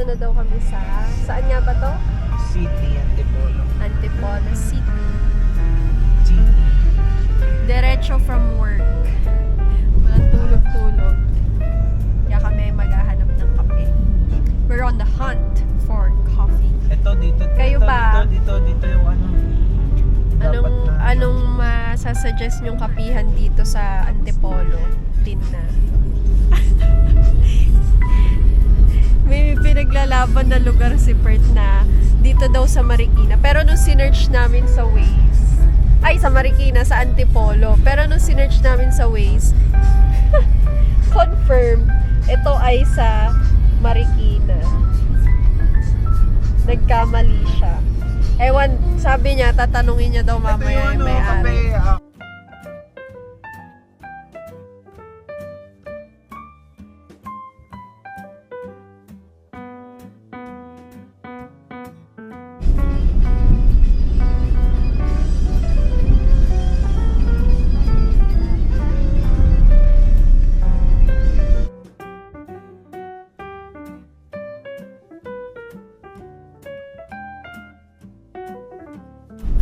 na daw kami saan nga ba to? City, Antipolo. Antipolo City. City. Diretso from work. Walang tulog-tulog. Kaya kami maghahanap ng kape. We're on the hunt for coffee. Ito, dito. Kayo dito, ba? Dito yung ano. Anong masasuggest nyong kapihan dito sa Antipolo? Tinna. May pinaglalaban na lugar si Pert na dito daw sa Marikina. Pero nung sinearch namin sa Waze, sa Marikina, sa Antipolo. Pero nung sinearch namin sa Waze, confirm, ito ay sa Marikina. Nagkamali siya. Ewan, sabi niya, tatanungin niya daw mamaya yung may-ari.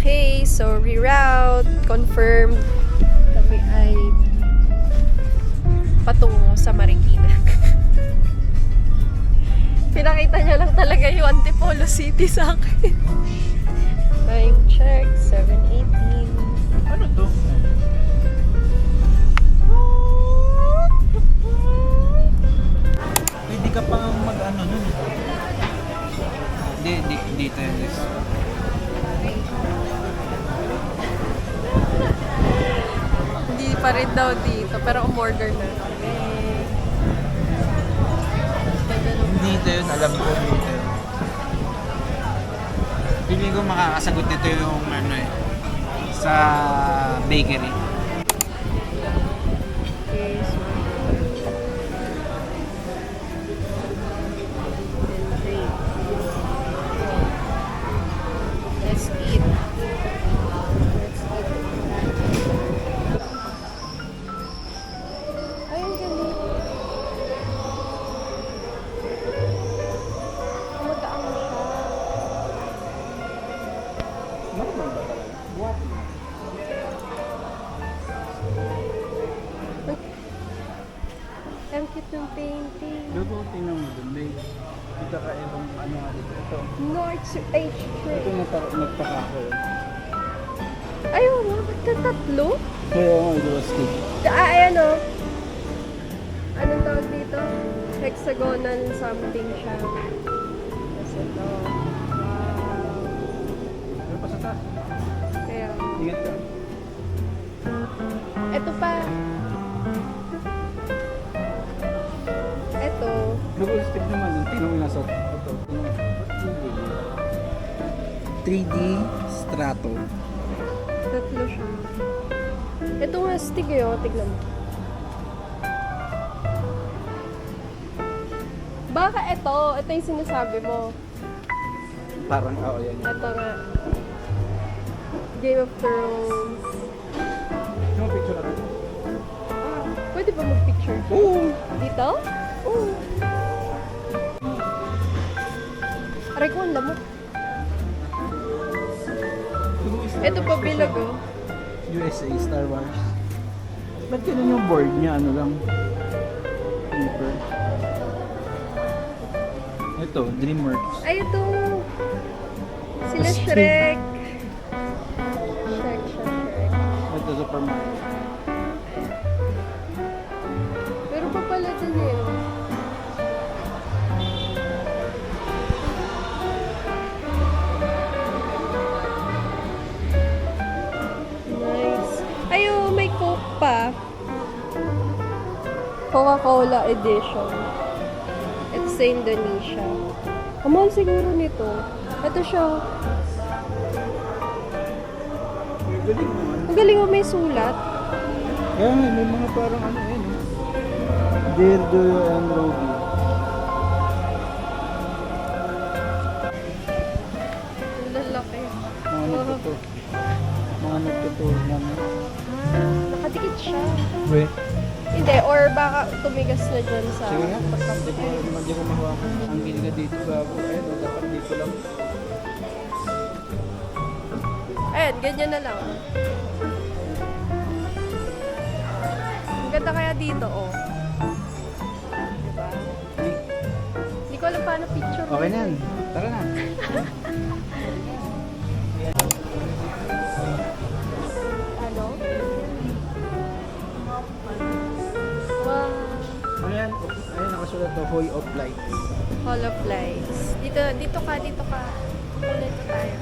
Okay, so reroute, confirmed. Kami ay patungo sa Marikina. Pinakita niya lang talaga yung Antipolo City sa akin. Time check, 7:18. Ano to? Pwede ka pang mag-ano nun. Dito yun. Hindi pa rin daw dito, pero umorder na kami. Dito yun, alam ko dito yun. Pili ko makakasagot dito yung ano sa bakery. Okay, so let's eat. Ay, ang galing. Mataang siya. Ang cute ng painting. Luto, tingnan mo dun. May kita ka ibang ano nga dito. Ito. North H Tree. Ito nagtaka ko. Ayaw mo, ba't ka tatlo? Kaya nga, ito was stick. Ayan o. Anong tawag dito? Hexagonal something siya. Tapos ito. Wow. Ano pa sa taas? Kaya, Ingat ka. ito pa. Ito. Double stick naman. Tingnan mo nasa ito. 3D Strato. Tatlo siya. Ito nga stick eh, oh. Tignan mo. Baka ito. Ito yung sinasabi mo. Parang, yan. Ito nga. Game of Thrones. Yung picture natin. Pwede ba mag-picture? Oo! Dito? Oo. Aray ko, ang lamok. Ito pa bilag, oh. USA, Star Wars. Ba't ganun yung board niya? Ano lang? Paper. Ito, DreamWorks. Ay, ito. Sila Astig. Shrek. Shrek. Ito, Super Mario. Pero pa pala din eh, oh. Nice. Ay, oh, may Coke pa. Coca-Cola edition. Ito sa Indonesia. Ang mahal siguro nito. Ito siya. Galing naman. Ang galing mo, may sulat. Kaya nga, may mga parang ano yun. Dear Doyo and Roby. Ang lalaki. Mga nagtuto. Mga nagtuto naman. Nakadikit siya. Wait. Hindi, or baka tumigas na dyan sa... Sige nga, hindi ko mahawakan. Ang gilga dito gago. Ayun, dapat dito lang. Ayan, ganyan na lang. Ang ganda kaya dito, oh. Diba? Hindi ko alam paano picture. Okay na yan. Tara na. Ano? Wow. Ayan, ayun nakasulat to, Hall of Lights. Hall of Lights. Dito ka. Ulit tayo.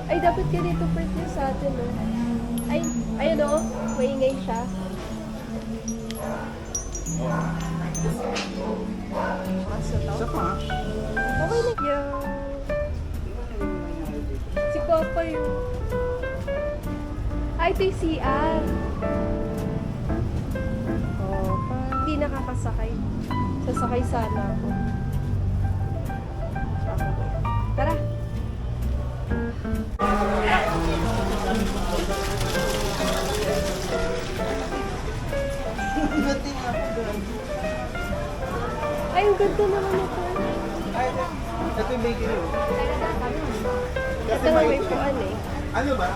Ay, dapat ka dito first yung sa atin, no? Ay, ayun, no? Maingay siya. Kaso to? Isa pa. Okay na. Yeah. Si Papa yun. Ay, ito yung CR. Oh, hindi nakakasakay. Sasakay sana ako. Tara. Ay, ang ganda naman ito. Ito yung bakery. Ito na may puan eh. Ano ba?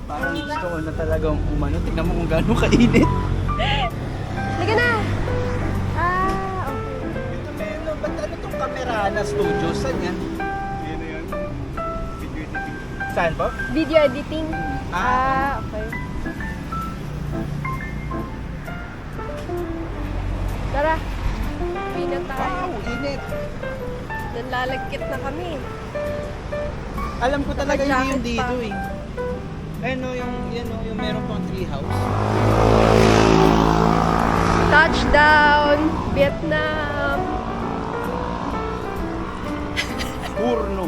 Parang gusto ko na talagang umano. Tingnan mo kung gaano kainit. Liga na! Ah, okay. Ito meron. Ba't ano itong camera na studio? Saan yan? Saan po? Video editing. Ah, okay. Tara. Uwi na tayo. Wow, init. Nanlalagkit na kami. Alam ko talaga hindi Naka-jacket yung dito pa. eh. Ayun o, yung meron pang tree house. Touchdown! Vietnam! Purno.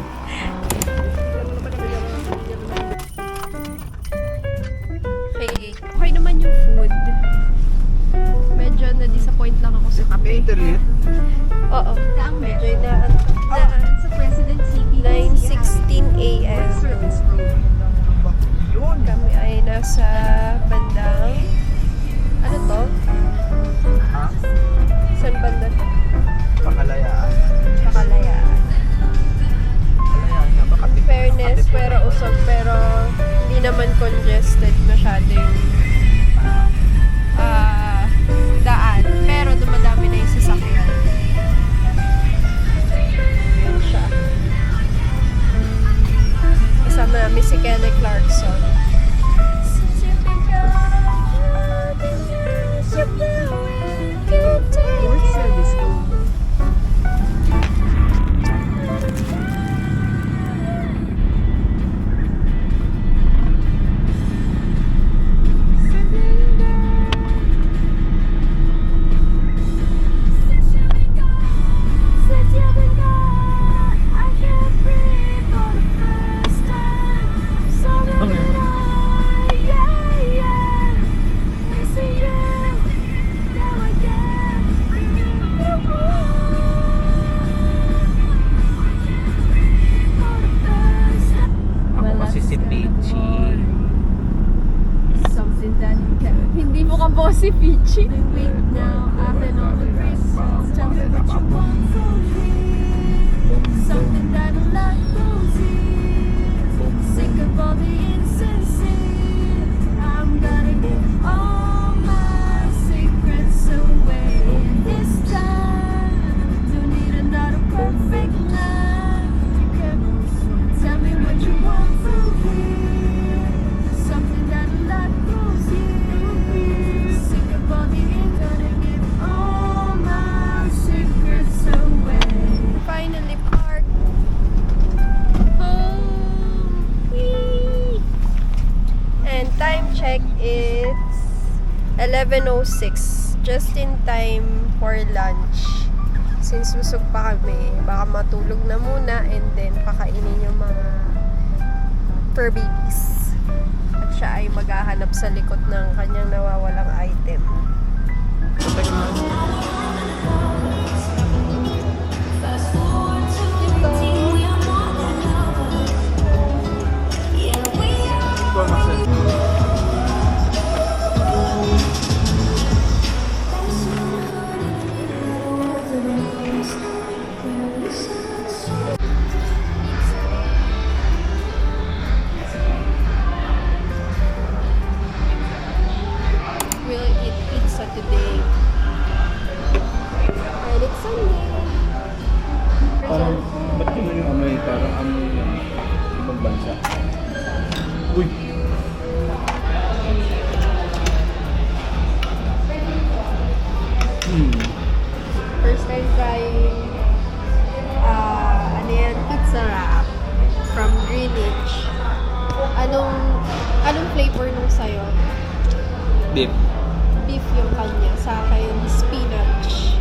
Okay naman yung food. Medyo na-disappoint lang ako sa kape. Internet? Oo. Medyo na Sa President CP 9:16 a.m. Service Road. Yun. Kami ay nasa bandang... Ano to? Ha? Saan banda to? Pakalayaan. Pakalayaan. Pakalayaan nga ba? Fairness, pero usog, pero hindi naman congested masyado yung daan. Pero dumadami na yung sasakyan. Yun siya. Kasama namin si Kelly Clarkson. North Service Road. Ako kasi si Peachy. Something that hindi mo ka po si Peachy. Wait now, I've been on the race. Tell me what you want from me. Something that'll not lose you. Sick of all the insincere. I'm gonna give all my secrets away. This time, don't need another perfect night. Tell me what you want from me. Something that'll not lose you. Sick of all the gonna give all my secrets away. Finally parked. Home. Whee! And time check is 11:06. Just in time for lunch. Since busog pa kami, baka matulog na muna and then pakainin yung mga fur babies. At siya ay maghahanap sa likod ng kanyang nawawalang item. We'll eat pizza today. And it's Sunday. Parang, ba't yun yung amoy? Parang amoy ng ibang bansa. Uy! First time trying ano yan, pizza wrap from Greenwich. Anong flavor nung sayo? Beef. Beef yung kanya. Sa akin, spinach.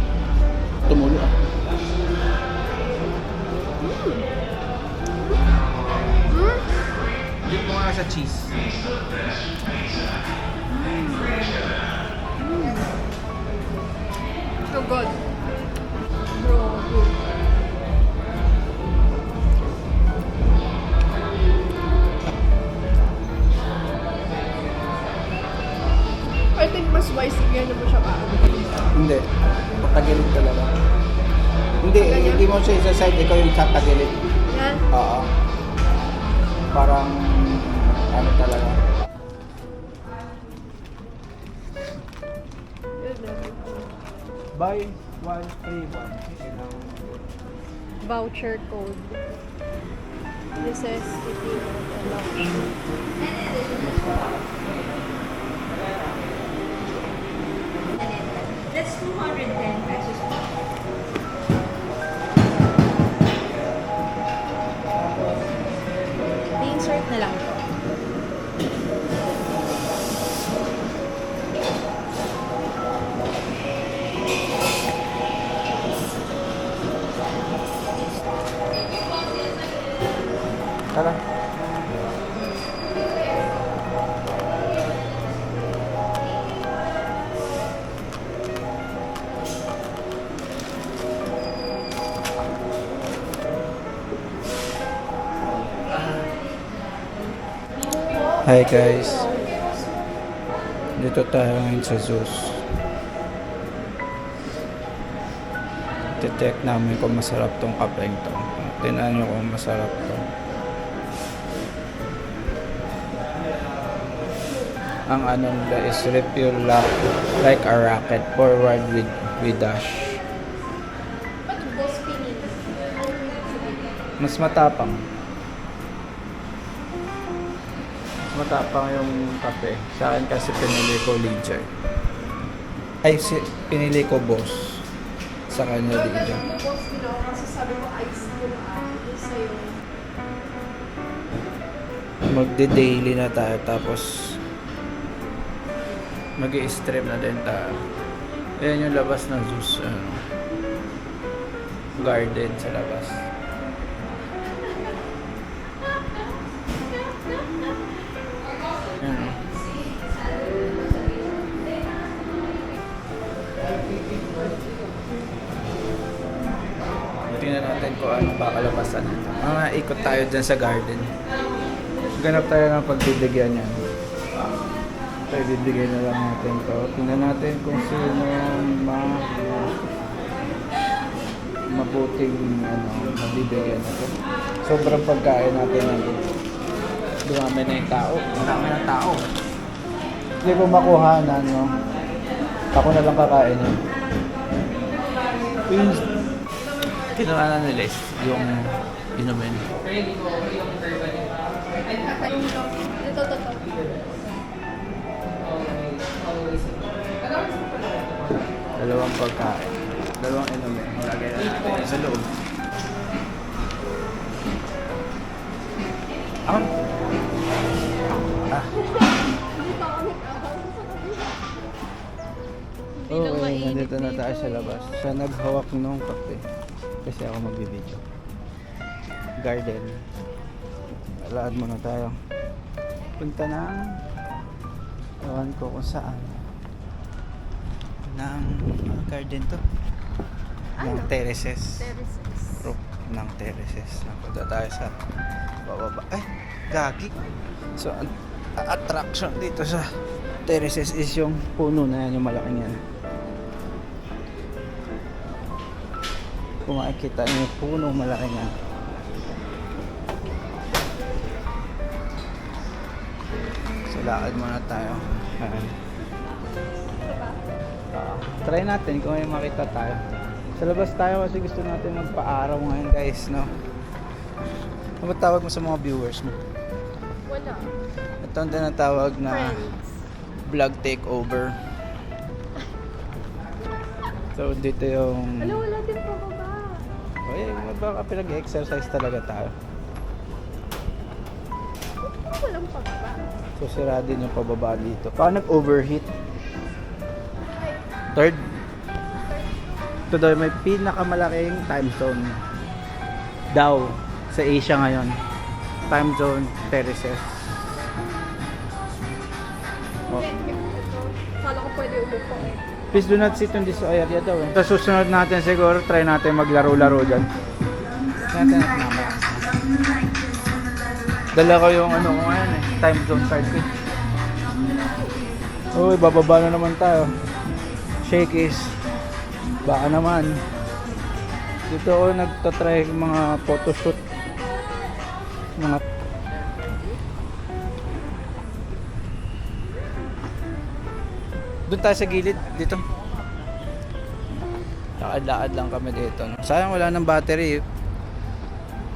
Tumulo ah. Dip mo nga sa cheese. So good. Bro, good. I think mas wise yan mo siya ka. Hindi. Patagilid talaga. Hindi, hindi mo siya isa-side. Ikaw yung tatagilid. Yan. Oo. Parang, ano talaga. Buy one, pay one. Voucher code. This is if you allow. That's 210 pesos. I-insert na lang po. Tara. Hi guys. Dito tayo ngayon sa Zeus. Titek namin kung masarap tong kapeng to. Tingnan nyo kung masarap to. Ang ano nila is refuel like a rocket forward with dash. Ano ba spinning? Mas matapang. Matapang yung kape. Sa akin kasi pinili ko Leisure. Ay, pinili ko Boss. Sa kanya Leisure. Boss ginawa kasi sabi mo ice yung sa'yo. Magde-daily na tayo tapos mag-i-stream na din tayo. Ayan yung labas ng Zeus. Ano, garden sa labas. Ayan. Tingnan natin kung ano pakalabasan nito. Mga ikot tayo dyan sa garden. Ganap tayo ng pagbibigyan yan. So, ibibigay na lang natin to. Tingnan natin kung sino mabuting mabibigyan natin. Sobrang pagkain natin ng dumami na yung tao. Marami ng tao. Hindi ko makuha na, no? Ako na lang kakain yun. Yung kinuha na nila yung inumin. Ito. Dalawang pagkain. Dalawang inumin. Lagay na natin sa loob. Ah. Okay, nandito na tayo sa labas. Siya naghawak nung kape. Kasi ako magbibideo. Garden. Laad muna tayo. Punta na. Ewan ko kung saan. ng garden to. Ng Ano? terraces. Terraces. Roof ng terraces. Napunta tayo sa bababa. Ay, gagi. So, ang attraction dito sa terraces is yung puno na yan, yung malaking yan. Kung makikita niyo yung puno malaki yan. So, lakad muna tayo. Ayan. Try natin kung may makita tayo. Sa labas tayo kasi gusto natin magpa-araw ngayon guys, no? Ano ba tawag mo sa mga viewers mo? Wala. Ito ang tinatawag na Friends. vlog takeover. So dito yung... Wala, wala din po baba. Oy, baka pinag-exercise talaga tayo. Walang pababa. So sira din yung pababa dito. Baka nag-overheat. Third. Ito daw may pinakamalaking time zone daw sa Asia ngayon. Time zone terraces. Oh. Kala ko pwede umupo eh. Please do not sit on this area daw. Tapos susunod natin siguro, try natin maglaro-laro dyan. Natin mamaya. Dala ko yung ano ko ngayon eh, time zone card ko. Uy, bababa na naman tayo. Shakies. Baka naman. Dito ako nagtatry mga photoshoot. Mga doon tayo sa gilid dito. Lakad-lakad lang kami dito. Sayang wala ng battery.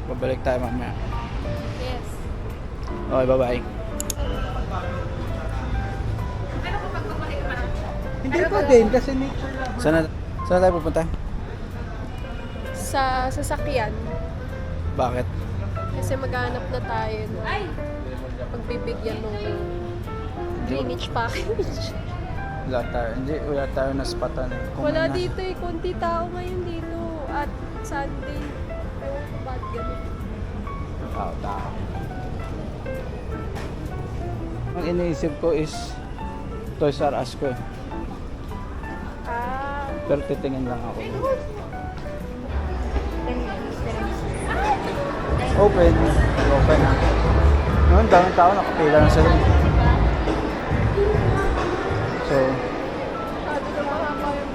Babalik tayo mamaya. Yes. Okay, bye-bye. Hindi pa din kasi nature lang. Saan tayo pupunta? Sa sasakyan. Bakit? Kasi maghanap na tayo ng pagbibigyan ng Greenwich package. Wala tayo na spotan eh. Kung Wala may dito eh, konti tao ngayon dito. At Sunday. Ewan ko ba't ganun. Tao. Ang iniisip ko is Toys R Us ko eh. Ah. Pero titingin lang ako. Open na. Noon, daming tao, nakapila na sila. So, Sabi ko mahaba yung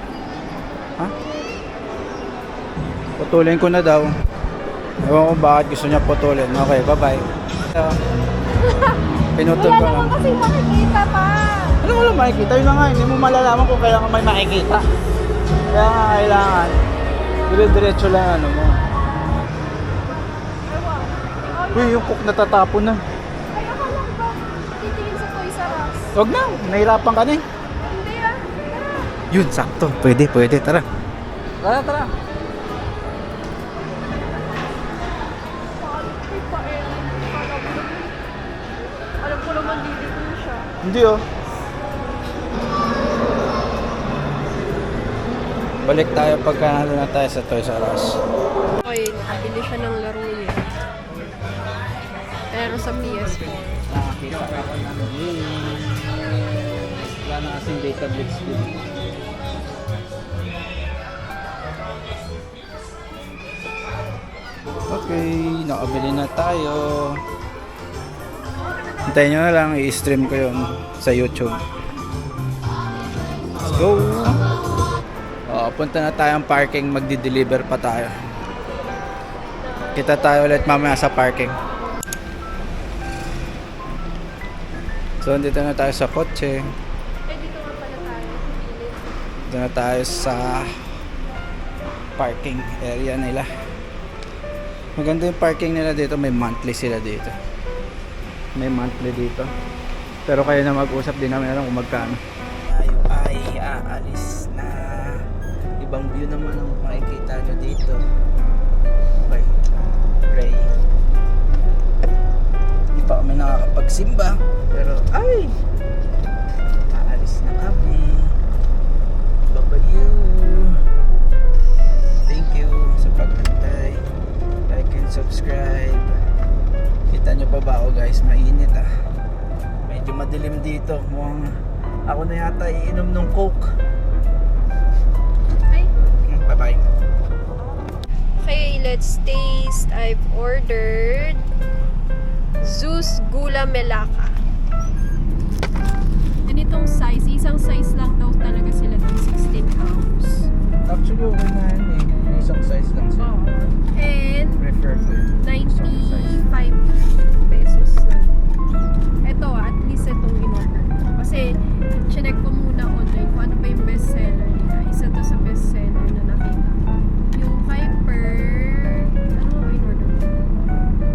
ha? Putulin ko na daw. Ewan ko bakit gusto niya putulin. Okay, bye-bye. Pinutol ko lang. kasi makikita pa. Ano mo lang makikita? Yun na nga, hindi mo malalaman kung kailangan may makikita. Kaya nga kailangan. Dire-diretso lang ano mo. Uy, yung cook natatapon na. Ay, ako lang ba? Titingin sa Toys R Us. Huwag na, nahirapan ka na eh. Hindi ah. Tara. Yun, sakto. Pwede, tara. Tara. Ay, pa-air. Alam ko naman dito siya. Hindi oh. Balik tayo pagka nandun na tayo sa Toys R Us. Okay, nakabili siya ng laro niya. Pero sa PS4. Nakakita ako ng wala na kasing data blitz din. Okay, nakabili na tayo. Hintayin nyo na lang, i-stream ko yun sa YouTube. Let's go! Punta na tayong parking, magdi-deliver pa tayo. Kita tayo ulit mamaya sa parking. So, dito na tayo sa kotse. Eh, dito nga pala tayo. Dito na tayo sa parking area nila. Maganda yung parking nila dito. May monthly sila dito. May monthly dito. Pero kayo na mag-usap, din namin alam kung magkano. Tayo ay aalis na. Ibang view naman ang makikita nyo dito. Okay. Pray. Hindi pa kami nakakapagsimba. Pero ay! Aalis na kami. Babayu! Thank you sa pagtantay. Like and subscribe. Kita nyo pa ba ako guys? Mainit ah. Medyo madilim dito. Mukhang ako na yata iinom ng Coke. let's taste. I've ordered Zeus Gula Melaka. Ganitong size, isang size lang daw talaga sila ng 16 ounce. Actually, okay na yan eh. Isang size lang siya. Oo. And Prefer ko yun. 95 pesos lang. Ito, at least itong in-order ko. Kasi, chinek ko muna online kung ano ba yung bestseller nila. Isa to sa bestseller na nakita ko. Yung Hyper... Ano ba in-order ko?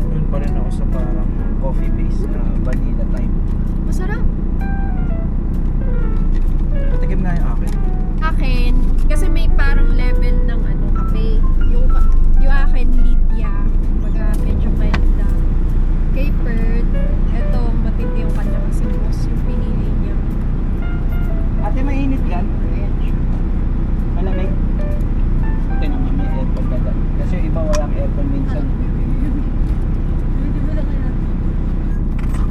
Doon pa rin ako sa parang coffee base na vanilla type. Masarap. Patikim nga yung akin. Akin, kasi may parang level ng ano, kape. Yung akin, Lydia. Baga, medyo mild lang. Kay Perth, eto, matindi yung kanya kasi boss yung pinili niya. Ate, mainit yan? Malamig? Ito naman may aircon dada. Kasi iba walang aircon minsan.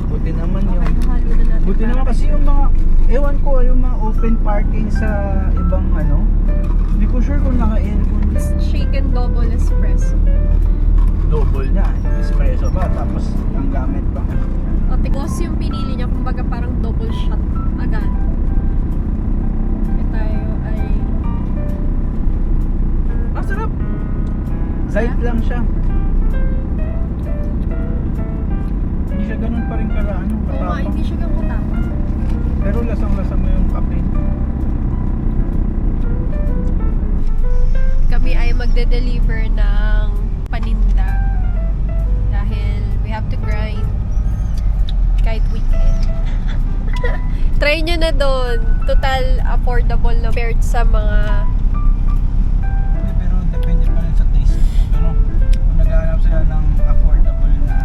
Buti naman yung... Halo na natin. Buti naman kasi yung mga... Ewan ko, yung mga open parking sa ibang ano. Hindi ko sure kung naka-aircon. Shaken double espresso. Double na. Espresso ba? Tapos ang gamit pa. O, tigos yung pinili niya, kumbaga parang double shot agad. Kaya tayo ay... Masarap! Zait lang siya. Hindi siya ganun pa rin karaan. Oo nga, hindi siya gang matapang. Pero lasang-lasa mo yung kape. Kami ay magde-deliver ng paninda. Dahil we have to grind kahit weekend. Try nyo na doon. Total affordable na compared sa mga... Hindi, pero depende pa rin sa taste. Pero kung naghahanap sila ng affordable na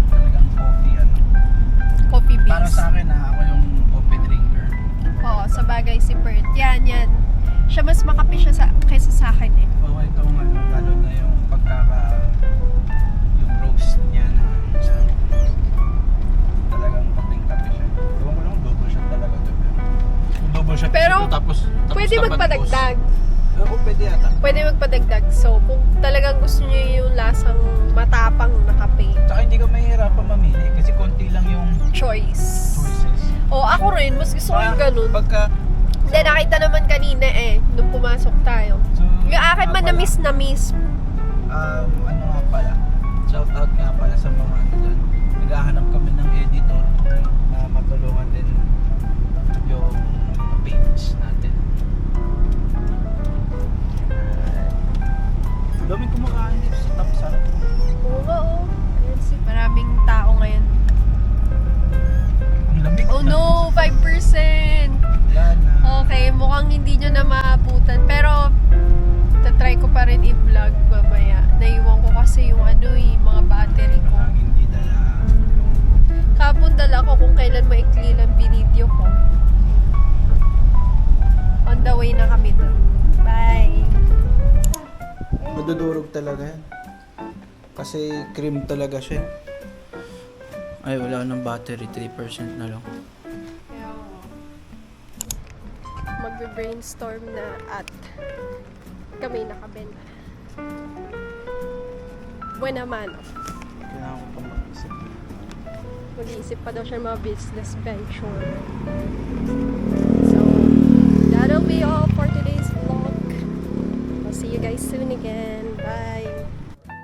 talagang coffee, ano. coffee beans. Para sa akin ako yung coffee drinker. Oo, sa bagay si Bert. Yan. Siya mas makape siya kaysa sa akin eh. Oo, ito ang ano, lalo na yung yung roast niya na sa talagang kapeng-kape siya. Ewan ko lang, double shot talaga ito. Kung double shot Pero, ito, tapos Pwede tamad magpadagdag. boss. Oo, pwede yata. Pwede magpadagdag. So, kung talagang gusto niyo yung lasang matapang na kape, Tsaka hindi ka mahihirapan mamili kasi konti lang yung choice. choices. O, ako rin. Mas gusto ko yung ganun. Pagka, Hindi, nakita naman kanina nung pumasok tayo. so, Yung akin man na miss. ano nga pala, shout out nga pala sa mga ano dyan. Naghahanap kami ng editor na matulungan din yung page natin. Daming kumakain dito sa Tapsar. Oo nga, oh. Ayan si, maraming tao ngayon. Ang lamig. Oh no, 5%! Wala na. Okay, mukhang hindi nyo na maabutan. Pero, tatry ko pa rin i-vlog mamaya. Naiwan ko kasi yung mga battery ko. Ang hindi dala. Kapon dala ko kung kailan maikli lang binidyo ko. On the way na kami doon. Bye! Madudurog talaga yan. Kasi cream talaga siya. Ay, wala ng battery. 3% na lang. Magbe-brainstorm na at kami nakabenta. Buena mano. Kailangan ko pang mag-isip. Mag-iisip pa daw siya ng mga business venture. So, that'll be all for today's vlog. I'll see you guys soon again. Bye!